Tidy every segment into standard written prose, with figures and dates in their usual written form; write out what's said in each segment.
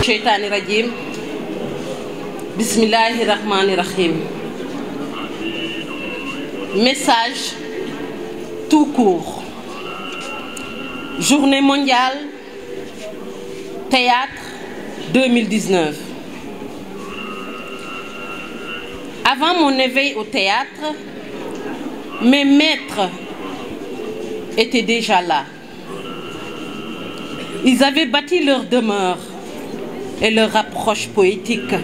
Shaytani Rajim. Bismillahirrahmanirrahim. Message tout court. Journée mondiale théâtre 2019. Avant mon éveil au théâtre, mes maîtres étaient déjà là. Ils avaient bâti leur demeure et leur approche poétique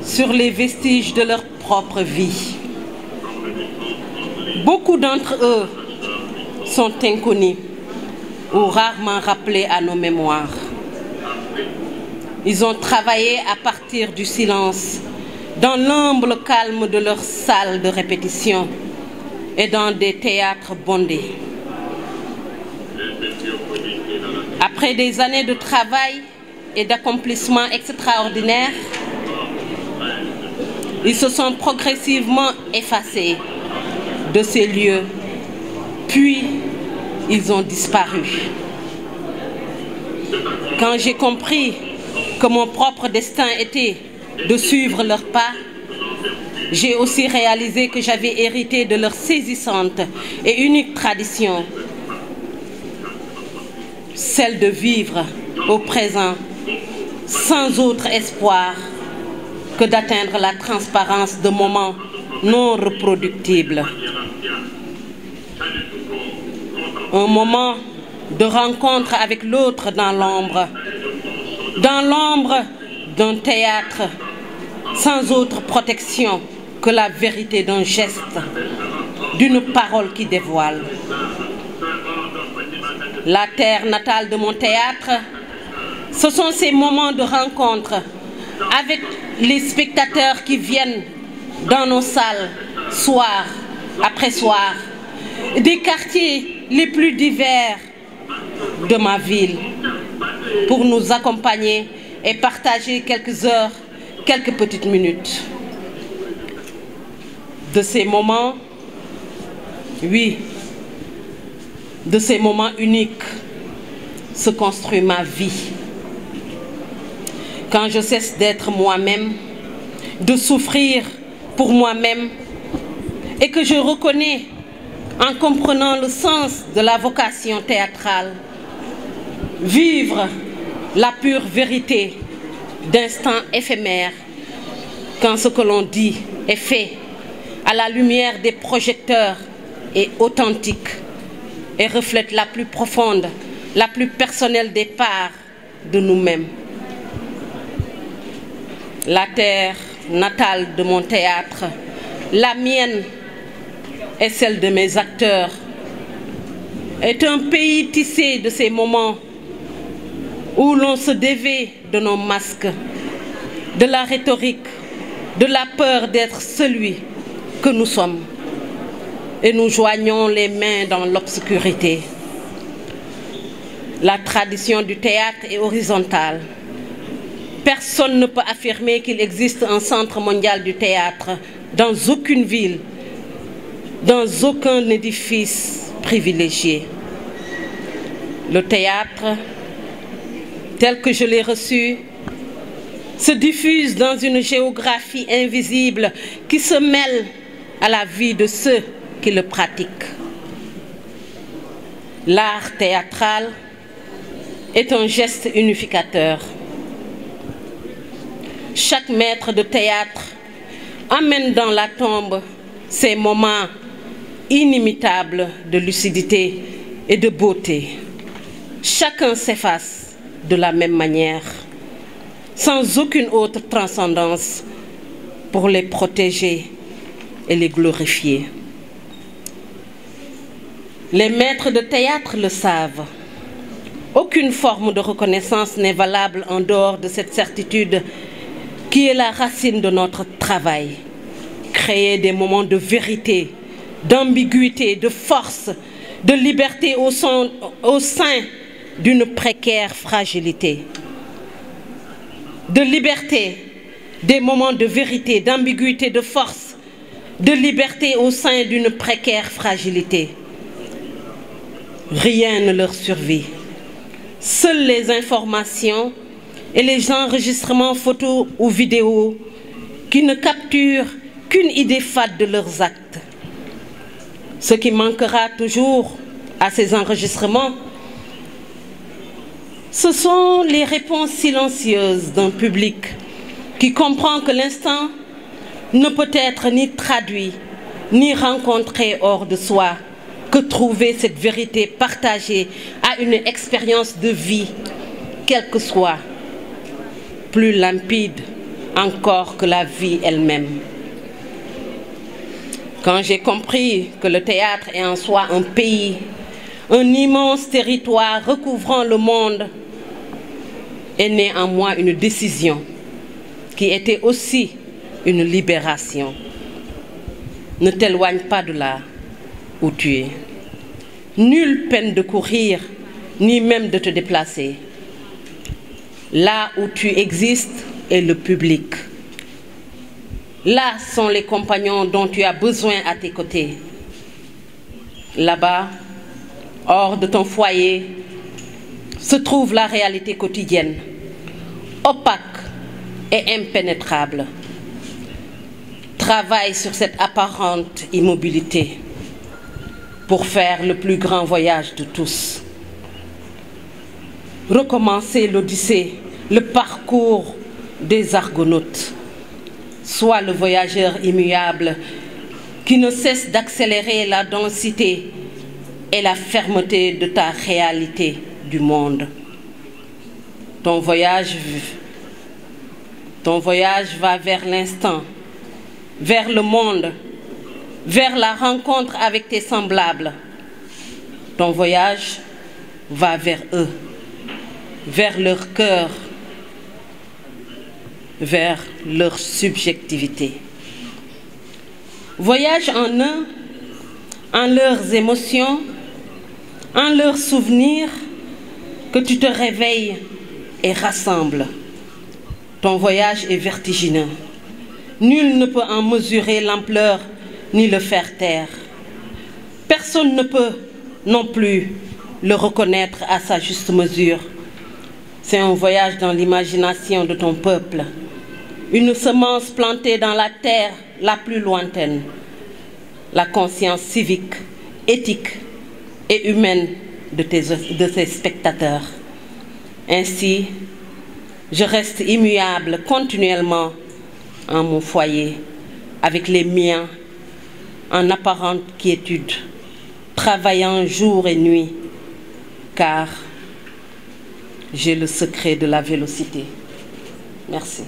sur les vestiges de leur propre vie. Beaucoup d'entre eux sont inconnus ou rarement rappelés à nos mémoires. Ils ont travaillé à partir du silence, dans l'humble calme de leur salle de répétition et dans des théâtres bondés. Après des années de travail et d'accomplissements extraordinaires, ils se sont progressivement effacés de ces lieux, puis ils ont disparu. Quand j'ai compris que mon propre destin était de suivre leurs pas, j'ai aussi réalisé que j'avais hérité de leur saisissante et unique tradition, celle de vivre au présent sans autre espoir que d'atteindre la transparence de moments non reproductibles. Un moment de rencontre avec l'autre dans l'ombre d'un théâtre, sans autre protection que la vérité d'un geste, d'une parole qui dévoile. La terre natale de mon théâtre, ce sont ces moments de rencontre avec les spectateurs qui viennent dans nos salles, soir après soir, des quartiers les plus divers de ma ville, pour nous accompagner et partager quelques heures, quelques petites minutes. De ces moments, oui, de ces moments uniques se construit ma vie. Quand je cesse d'être moi-même, de souffrir pour moi-même, et que je reconnais, en comprenant le sens de la vocation théâtrale, vivre la pure vérité d'instants éphémères, quand ce que l'on dit est fait à la lumière des projecteurs est authentique et reflète la plus profonde, la plus personnelle des parts de nous-mêmes. La terre natale de mon théâtre, la mienne et celle de mes acteurs, est un pays tissé de ces moments où l'on se dévait de nos masques, de la rhétorique, de la peur d'être celui que nous sommes, et nous joignons les mains dans l'obscurité. La tradition du théâtre est horizontale. Personne ne peut affirmer qu'il existe un centre mondial du théâtre dans aucune ville, dans aucun édifice privilégié. Le théâtre, tel que je l'ai reçu, se diffuse dans une géographie invisible qui se mêle à la vie de ceux qui le pratiquent. L'art théâtral est un geste unificateur. Chaque maître de théâtre amène dans la tombe ces moments inimitables de lucidité et de beauté. Chacun s'efface de la même manière, sans aucune autre transcendance pour les protéger et les glorifier. Les maîtres de théâtre le savent. Aucune forme de reconnaissance n'est valable en dehors de cette certitude qui est la racine de notre travail. Créer des moments de vérité, d'ambiguïté, de force, de liberté au sein d'une précaire fragilité. De liberté, des moments de vérité, d'ambiguïté, de force, de liberté au sein d'une précaire fragilité. Rien ne leur survit. Seules les informations et les enregistrements photos ou vidéos qui ne capturent qu'une idée fade de leurs actes. Ce qui manquera toujours à ces enregistrements, ce sont les réponses silencieuses d'un public qui comprend que l'instant ne peut être ni traduit, ni rencontré hors de soi, que trouver cette vérité partagée à une expérience de vie, quelle que soit, plus limpide encore que la vie elle-même. Quand j'ai compris que le théâtre est en soi un pays, un immense territoire recouvrant le monde, est née en moi une décision qui était aussi une libération. Ne t'éloigne pas de là où tu es. Nulle peine de courir, ni même de te déplacer. Là où tu existes est le public. Là sont les compagnons dont tu as besoin à tes côtés. Là-bas, hors de ton foyer, se trouve la réalité quotidienne, opaque et impénétrable. Travaille sur cette apparente immobilité pour faire le plus grand voyage de tous. Recommencer l'Odyssée, le parcours des Argonautes. Sois le voyageur immuable qui ne cesse d'accélérer la densité et la fermeté de ta réalité du monde. Ton voyage va vers l'instant, vers le monde, vers la rencontre avec tes semblables. Ton voyage va vers eux, vers leur cœur, vers leur subjectivité. Voyage en eux, en leurs émotions, en leurs souvenirs, que tu te réveilles et rassembles. Ton voyage est vertigineux. Nul ne peut en mesurer l'ampleur ni le faire taire. Personne ne peut non plus le reconnaître à sa juste mesure. C'est un voyage dans l'imagination de ton peuple, une semence plantée dans la terre la plus lointaine, la conscience civique, éthique et humaine de tes spectateurs. Ainsi, je reste immuable continuellement en mon foyer, avec les miens, en apparente quiétude, travaillant jour et nuit, car j'ai le secret de la vélocité. Merci.